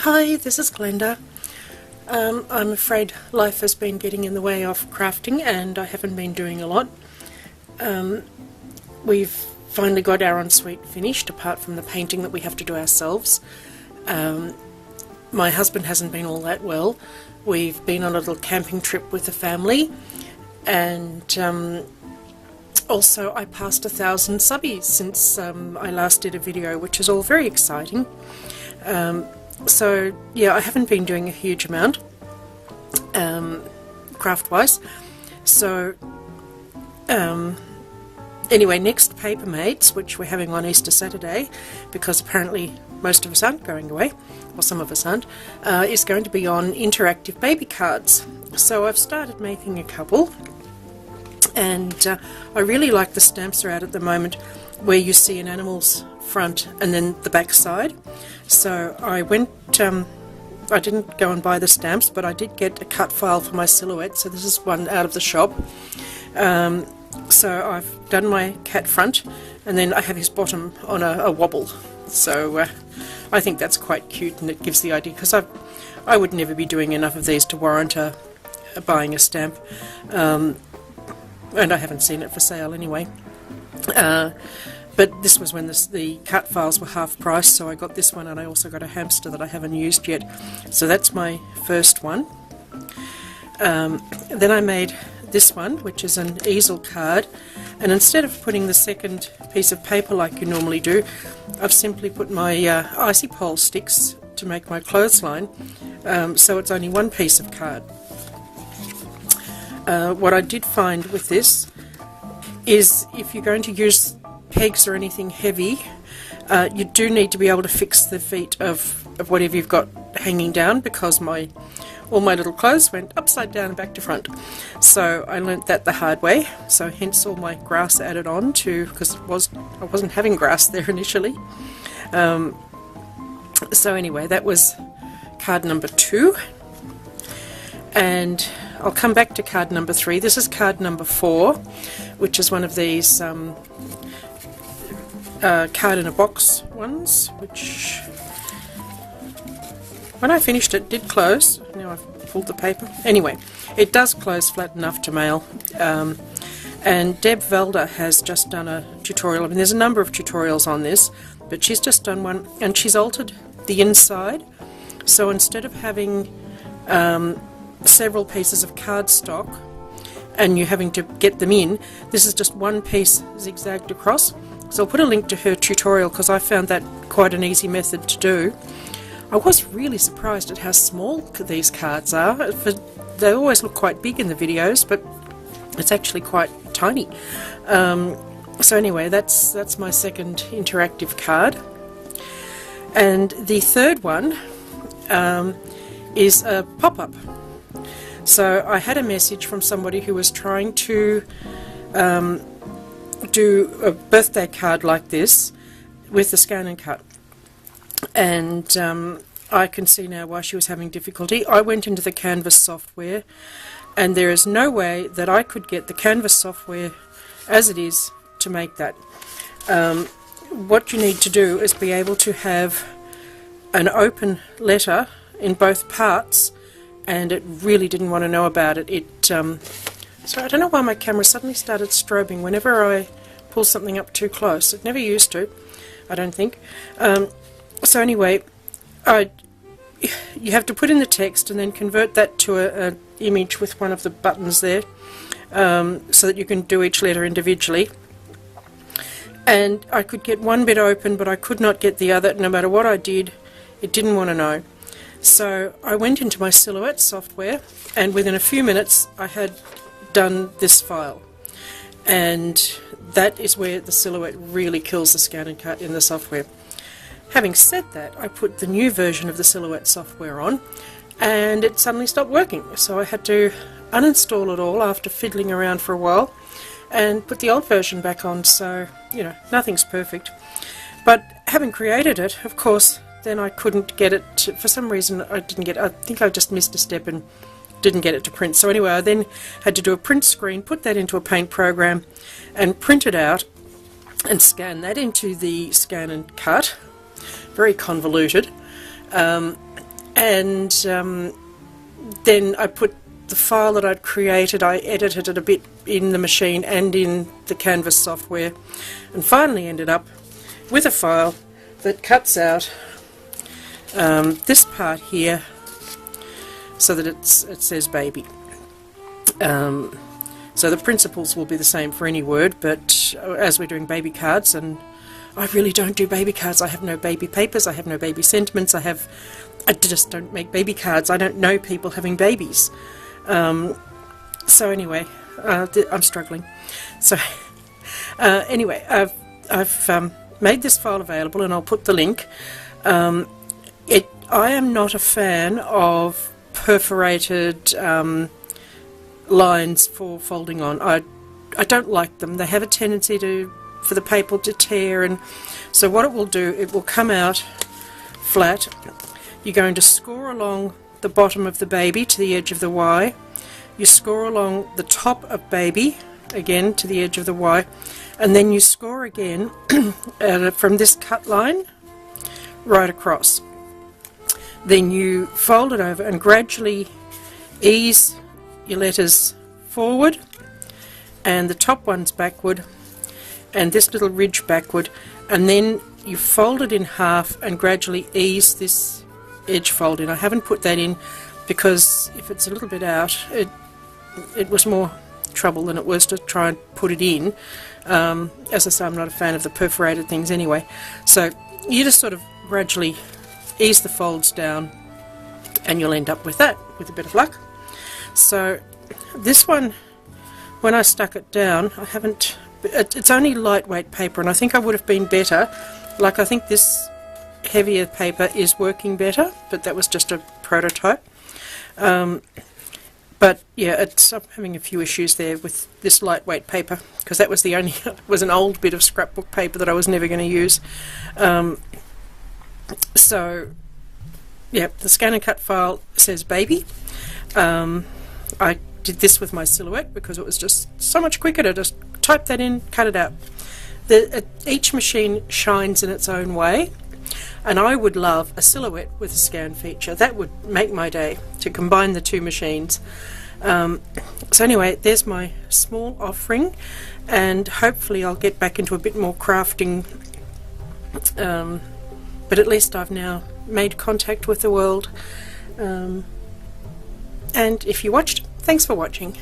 Hi, this is Glenda. I'm afraid life has been getting in the way of crafting and I haven't been doing a lot. We've finally got our ensuite finished, apart from the painting that we have to do ourselves. My husband hasn't been all that well. We've been on a little camping trip with the family, and also I passed 1,000 subbies since I last did a video, which is all very exciting. So yeah, I haven't been doing a huge amount craft-wise. So anyway, next Paper Mates, which we're having on Easter Saturday, because apparently most of us aren't going away, or some of us aren't, is going to be on interactive baby cards. So I've started making a couple, and I really like the stamps are out at the moment where you see an animal's front and then the back side. So I went, I didn't go and buy the stamps, but I did get a cut file for my silhouette, so this is one out of the shop. So I've done my cat front, and then I have his bottom on a wobble. So I think that's quite cute, and it gives the idea, because I would never be doing enough of these to warrant buying a stamp, and I haven't seen it for sale anyway. But this was when the cut files were half price, so I got this one, and I also got a hamster that I haven't used yet. So that's my first one. Then I made this one, which is an easel card, and instead of putting the second piece of paper like you normally do, I've simply put my icy pole sticks to make my clothesline, so it's only one piece of card. What I did find with this is if you're going to use pegs or anything heavy, you do need to be able to fix the feet of whatever you've got hanging down, because all my little clothes went upside down and back to front. So I learnt that the hard way, so hence all my grass added on to, because I wasn't having grass there initially. So anyway, that was card number 2, and I'll come back to card number 3. This is card number 4, which is one of these card in a box ones, which when I finished it did close. Now I've pulled the paper. Anyway, it does close flat enough to mail. And Deb Velda has just done a tutorial. I mean, there's a number of tutorials on this, but she's just done one, and she's altered the inside. So instead of having several pieces of cardstock and you having to get them in, this is just one piece zigzagged across. So I'll put a link to her tutorial, because I found that quite an easy method to do. I was really surprised at how small these cards are. They always look quite big in the videos, but it's actually quite tiny. So anyway, that's my second interactive card. And the third one is a pop-up. So I had a message from somebody who was trying to do a birthday card like this with the scan and cut, and I can see now why she was having difficulty. I went into the Canvas software, and there is no way that I could get the Canvas software as it is to make that. What you need to do is be able to have an open letter in both parts, and it really didn't want to know about it. So I don't know why my camera suddenly started strobing whenever I pull something up too close. It never used to, I don't think. So anyway, you have to put in the text and then convert that to an image with one of the buttons there, so that you can do each letter individually. And I could get one bit open, but I could not get the other. No matter what I did, it didn't want to know. So I went into my Silhouette software, and within a few minutes I had done this file, and that is where the Silhouette really kills the scan and cut in the software. Having said that, I put the new version of the Silhouette software on, and it suddenly stopped working, so I had to uninstall it all after fiddling around for a while and put the old version back on. So, you know, nothing's perfect, but having created it, of course, then I couldn't get it to, for some reason I think I just missed a step and didn't get it to print. So anyway, I then had to do a print screen, put that into a paint program and print it out and scan that into the scan and cut. Very convoluted. and then I put the file that I'd created, I edited it a bit in the machine and in the Canvas software, and finally ended up with a file that cuts out this part here so that it says baby. So the principles will be the same for any word, but as we're doing baby cards, and I really don't do baby cards, I have no baby papers, I have no baby sentiments, I just don't make baby cards, I don't know people having babies. So anyway, I'm struggling. So anyway, I've made this file available, and I'll put the link. I am not a fan of perforated lines for folding on. I don't like them. They have a tendency for the paper to tear, and so what it will do, it will come out flat. You're going to score along the bottom of the baby to the edge of the Y. You score along the top of baby again to the edge of the Y, and then you score again from this cut line right across. Then you fold it over and gradually ease your letters forward, and the top one's backward, and this little ridge backward, and then you fold it in half and gradually ease this edge fold in. I haven't put that in because if it's a little bit out, it was more trouble than it was to try and put it in. As I say, I'm not a fan of the perforated things anyway. So you just sort of gradually ease the folds down, and you'll end up with that, with a bit of luck. So this one, when I stuck it down, it's only lightweight paper, and I think I would have been better. Like, I think this heavier paper is working better, but that was just a prototype. But yeah, I'm having a few issues there with this lightweight paper, because that was was an old bit of scrapbook paper that I was never going to use. So yeah, the scan and cut file says baby. I did this with my silhouette because it was just so much quicker to just type that in, cut it out. Each machine shines in its own way, and I would love a silhouette with a scan feature. That would make my day, to combine the two machines. So anyway, there's my small offering, and hopefully I'll get back into a bit more crafting, but at least I've now made contact with the world. And if you watched, thanks for watching.